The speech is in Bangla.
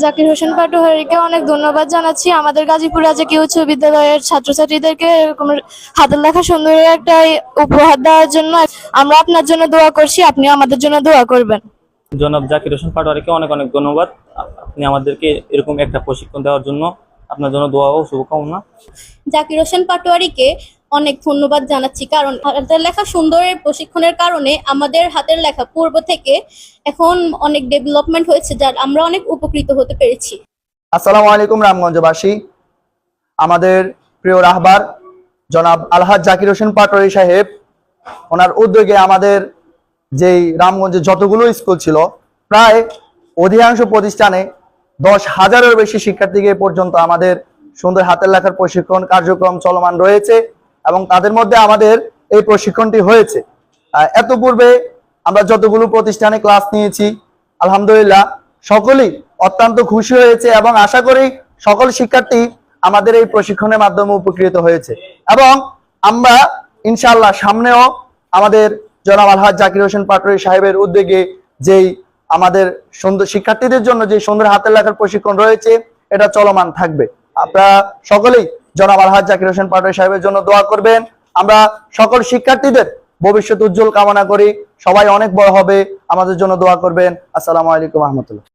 জাকির হোসেন পাটোয়ারিকে অনেক ধন্যবাদ জানাচ্ছি। আমাদের গাজীপুর রাজকীয় উচ্চ বিদ্যালয়ের ছাত্রছাত্রীদেরকে এরকম হাতের লেখা সুন্দর একটা উপহার দেওয়ার জন্য। আমরা আপনার জন্য দোয়া করছি, আপনি আমাদের জন্য দোয়া করবেন। জনাব জাকির হোসেন পাটোয়ারিকে অনেক অনেক ধন্যবাদ। আপনি আমাদেরকে এরকম একটা প্রশিক্ষণ দেওয়ার জন্য। আপনার জন্য দোয়া ও শুভকামনা। জাকির হোসেন পাটোয়ারিকে অনেক ধন্যবাদ জানাচ্ছি, কারণ হাতের লেখা সুন্দরের প্রশিক্ষণের কারণে আমাদের হাতের লেখা পূর্ব থেকে এখন অনেক ডেভেলপমেন্ট হয়েছে, যার আমরা অনেক উপকৃত হতে পেরেছি। আসসালামু আলাইকুম রামগঞ্জবাসী। আমাদের প্রিয় রাহবার জনাব আলহাজ জাকির হোসেন পাটোয়ারি সাহেব, ওনার উদ্যোগে আমাদের যেই রামগঞ্জে যতগুলো স্কুল ছিল প্রায় অধিকাংশ প্রতিষ্ঠানে 10,000-এর বেশি শিক্ষার্থীকে পর্যন্ত আমাদের সুন্দর হাতের লেখার প্রশিক্ষণ কার্যক্রম চলমান রয়েছে এবং তাদের মধ্যে আমাদের এই প্রশিক্ষণটি হয়েছে। এত পূর্বে আমরা যতগুলো প্রতিষ্ঠানে ক্লাস নিয়েছি আলহামদুলিল্লাহ সকলেই অত্যন্ত খুশি হয়েছে এবং আশা করি সকল শিক্ষার্থী আমাদের এই প্রশিক্ষণের মাধ্যমে উপকৃত হয়েছে এবং আমরা ইনশাআল্লাহ সামনেও আমাদের জনাব আলহাজ জাকির হোসেন পাটোয়ারি সাহেবের উদ্যোগে যেই আমাদের সুন্দর শিক্ষার্থীদের জন্য যে সুন্দর হাতের লেখার প্রশিক্ষণ রয়েছে এটা চলমান থাকবে। আপনারা সকলেই জনাব আলহাজ জাকির হোসেন পাটোয়ারি সাহেবের জন্য দোয়া করবেন। আমরা সকল শিক্ষার্থীদের ভবিষ্যৎ উজ্জ্বল কামনা করি। সবাই অনেক বড় হবে, আমাদের জন্য দোয়া করবেন। আসসালামু আলাইকুম রহমতুল্লাহ।